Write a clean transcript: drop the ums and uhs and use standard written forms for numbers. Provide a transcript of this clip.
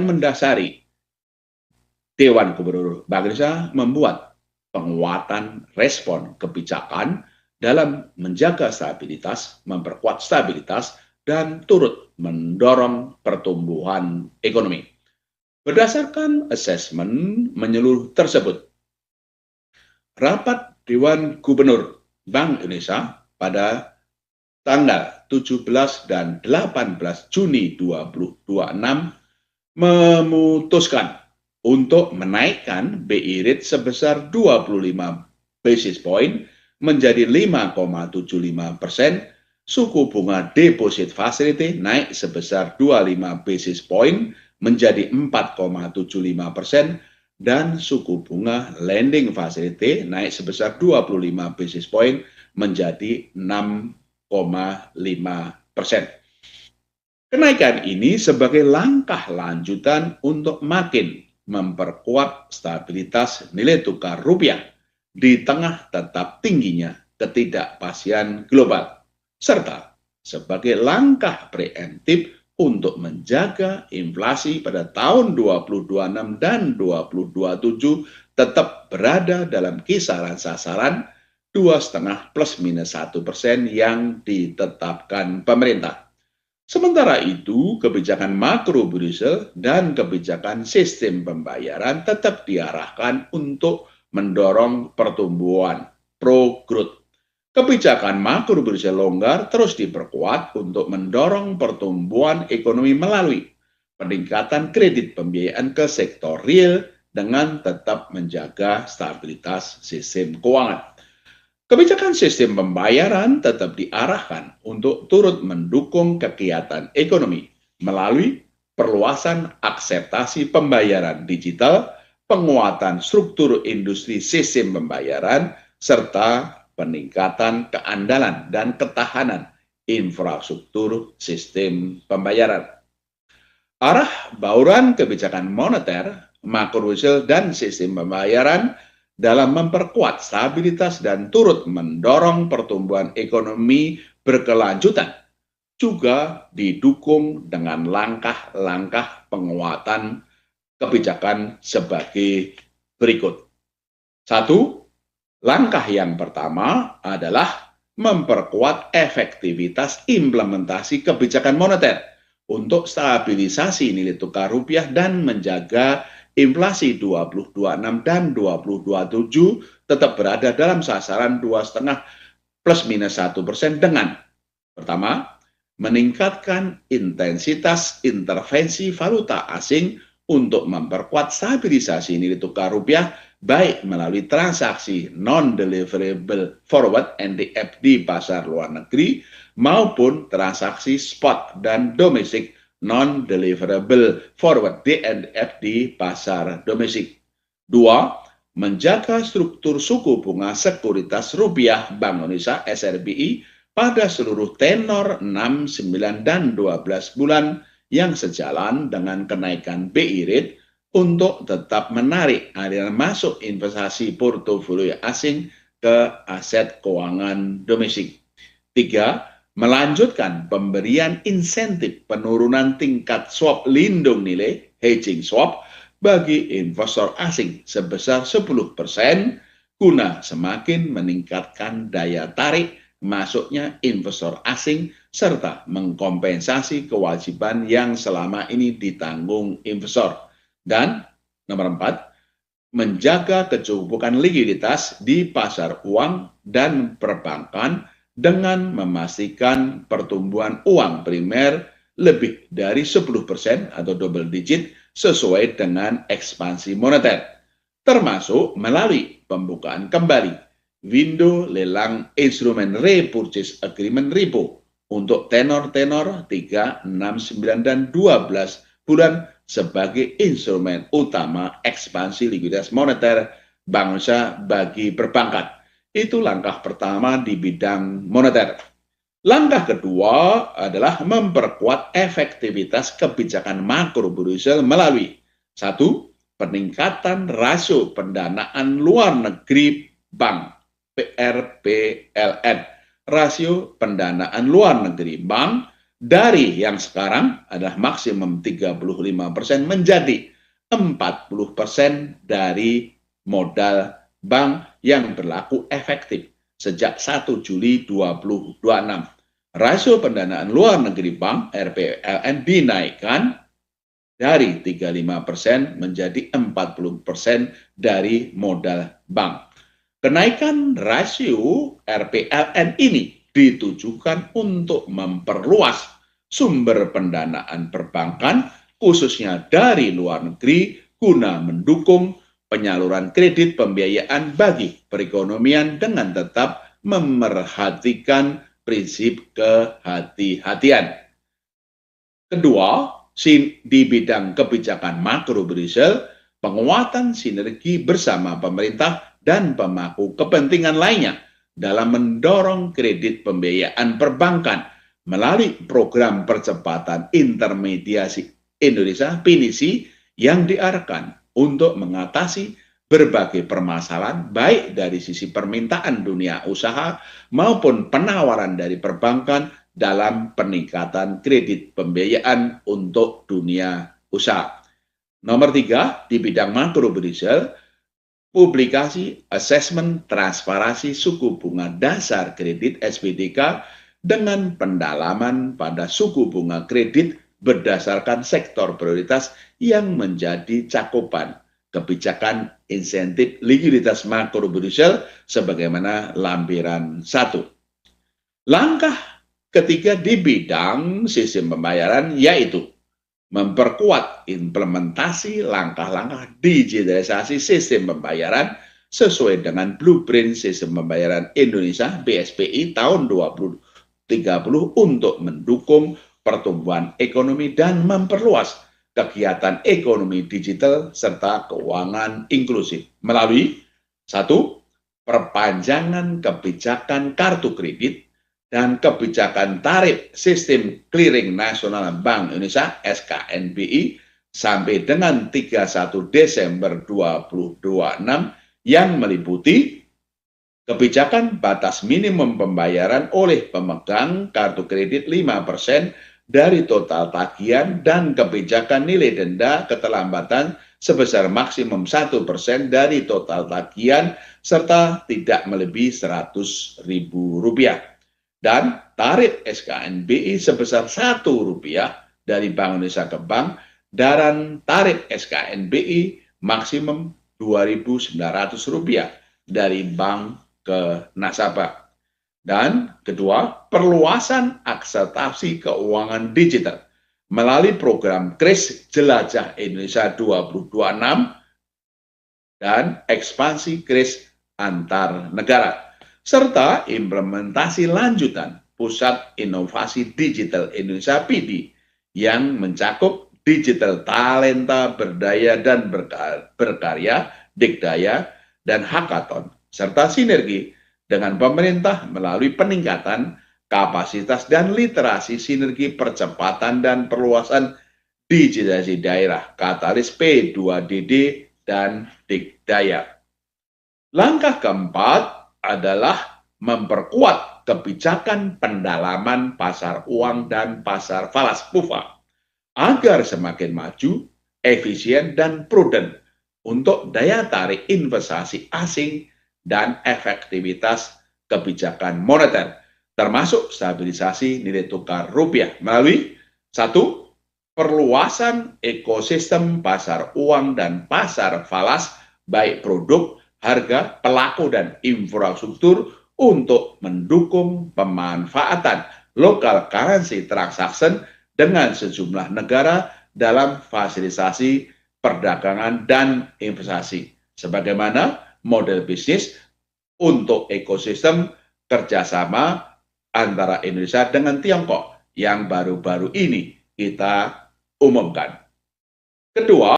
yang mendasari, Dewan Gubernur Bank Indonesia membuat penguatan respon kebijakan dalam menjaga stabilitas, memperkuat stabilitas, dan turut mendorong pertumbuhan ekonomi. Berdasarkan asesmen menyeluruh tersebut, rapat Dewan Gubernur Bank Indonesia pada tanggal 17 dan 18 Juni 2026 memutuskan untuk menaikkan BI rate sebesar 25 basis point menjadi 5,75%, suku bunga deposit facility naik sebesar 25 basis point menjadi 4,75%, dan suku bunga lending facility naik sebesar 25 basis point menjadi 6,5%. Kenaikan ini sebagai langkah lanjutan untuk makin memperkuat stabilitas nilai tukar rupiah di tengah tetap tingginya ketidakpastian global, serta sebagai langkah preemptif untuk menjaga inflasi pada tahun 2026 dan 2027 tetap berada dalam kisaran sasaran 2,5 plus minus 1% yang ditetapkan pemerintah. Sementara itu, kebijakan makro Brussel dan kebijakan sistem pembayaran tetap diarahkan untuk mendorong pertumbuhan pro-growth. Kebijakan makro Brussel longgar terus diperkuat untuk mendorong pertumbuhan ekonomi melalui peningkatan kredit pembiayaan ke sektor real dengan tetap menjaga stabilitas sistem keuangan. Kebijakan sistem pembayaran tetap diarahkan untuk turut mendukung kegiatan ekonomi melalui perluasan akseptasi pembayaran digital, penguatan struktur industri sistem pembayaran, serta peningkatan keandalan dan ketahanan infrastruktur sistem pembayaran. Arah bauran kebijakan moneter, makro Brussel, dan sistem pembayaran dalam memperkuat stabilitas dan turut mendorong pertumbuhan ekonomi berkelanjutan juga didukung dengan langkah-langkah penguatan kebijakan sebagai berikut. 1. Langkah yang pertama adalah memperkuat efektivitas implementasi kebijakan moneter untuk stabilisasi nilai tukar rupiah dan menjaga inflasi 2026 dan 2027 tetap berada dalam sasaran 2,5 plus minus 1% dengan pertama, meningkatkan intensitas intervensi valuta asing untuk memperkuat stabilisasi nilai tukar rupiah baik melalui transaksi non-deliverable forward NDF di pasar luar negeri maupun transaksi spot dan domestik non-deliverable forward DNF di pasar domestik. 2. Menjaga struktur suku bunga sekuritas rupiah Bank Indonesia SRBI pada seluruh tenor 6, 9, dan 12 bulan yang sejalan dengan kenaikan BI rate untuk tetap menarik aliran masuk investasi portofolio asing ke aset keuangan domestik. 3. Melanjutkan pemberian insentif penurunan tingkat swap lindung nilai hedging swap bagi investor asing sebesar 10% guna semakin meningkatkan daya tarik masuknya investor asing serta mengkompensasi kewajiban yang selama ini ditanggung investor. Dan nomor 4, menjaga kecukupan likuiditas di pasar uang dan perbankan dengan memastikan pertumbuhan uang primer lebih dari 10% atau double digit sesuai dengan ekspansi moneter, termasuk melalui pembukaan kembali window lelang instrumen repurchase agreement repo untuk tenor-tenor 3, 6, 9, dan 12 bulan sebagai instrumen utama ekspansi likuiditas moneter Bank Indonesia bagi perbankan. Itu langkah pertama di bidang moneter. Langkah kedua adalah memperkuat efektivitas kebijakan makro Brussel melalui 1. Peningkatan rasio pendanaan luar negeri bank (RPLN). Rasio pendanaan luar negeri bank dari yang sekarang adalah maksimum 35% menjadi 40% dari modal bank yang berlaku efektif sejak 1 Juli 2026. Rasio pendanaan luar negeri bank RPLN dinaikkan dari 35% menjadi 40% dari modal bank. Kenaikan rasio RPLN ini ditujukan untuk memperluas sumber pendanaan perbankan khususnya dari luar negeri guna mendukung penyaluran kredit pembiayaan bagi perekonomian dengan tetap memerhatikan prinsip kehati-hatian. Kedua, di bidang kebijakan makro Brazil, penguatan sinergi bersama pemerintah dan pemangku kepentingan lainnya dalam mendorong kredit pembiayaan perbankan melalui program percepatan intermediasi Indonesia (PINISI) yang diarahkan untuk mengatasi berbagai permasalahan baik dari sisi permintaan dunia usaha maupun penawaran dari perbankan dalam peningkatan kredit pembiayaan untuk dunia usaha. Nomor 3, di bidang makro Brazil, publikasi asesmen transparansi suku bunga dasar kredit SBDK dengan pendalaman pada suku bunga kredit berdasarkan sektor prioritas yang menjadi cakupan kebijakan insentif likuiditas makro Brazil sebagaimana lampiran 1. Langkah ketiga di bidang sistem pembayaran yaitu memperkuat implementasi langkah-langkah digitalisasi sistem pembayaran sesuai dengan blueprint sistem pembayaran Indonesia BSPI tahun 2030 untuk mendukung pertumbuhan ekonomi dan memperluas kegiatan ekonomi digital serta keuangan inklusif melalui satu, perpanjangan kebijakan kartu kredit dan kebijakan tarif sistem clearing nasional Bank Indonesia SKNBI sampai dengan 31 Desember 2026 yang meliputi kebijakan batas minimum pembayaran oleh pemegang kartu kredit 5% dari total tagihan dan kebijakan nilai denda keterlambatan sebesar maksimum 1% dari total tagihan serta tidak melebihi Rp100.000 dan tarif SKNBI sebesar Rp1 dari Bank Indonesia ke bank dan tarif SKNBI maksimum Rp2.900 dari bank ke nasabah. Dan kedua, perluasan akseptasi keuangan digital melalui program KRIS Jelajah Indonesia 2026 dan ekspansi KRIS antar negara serta implementasi lanjutan Pusat Inovasi Digital Indonesia (PIDI) yang mencakup digital talenta berdaya dan berkarya, dikdaya, dan hackathon, serta sinergi dengan pemerintah melalui peningkatan kapasitas dan literasi sinergi percepatan dan perluasan digitalisasi daerah, katalis P2DD dan Dikdaya. Langkah keempat adalah memperkuat kebijakan pendalaman pasar uang dan pasar falas (PUFA) agar semakin maju, efisien, dan prudent untuk daya tarik investasi asing dan efektivitas kebijakan moneter, termasuk stabilisasi nilai tukar rupiah melalui satu, perluasan ekosistem pasar uang dan pasar falas baik produk, harga, pelaku, dan infrastruktur untuk mendukung pemanfaatan local currency transaction dengan sejumlah negara dalam fasilitasi perdagangan dan investasi. Sebagaimana model bisnis untuk ekosistem kerjasama antara Indonesia dengan Tiongkok yang baru-baru ini kita umumkan. Kedua,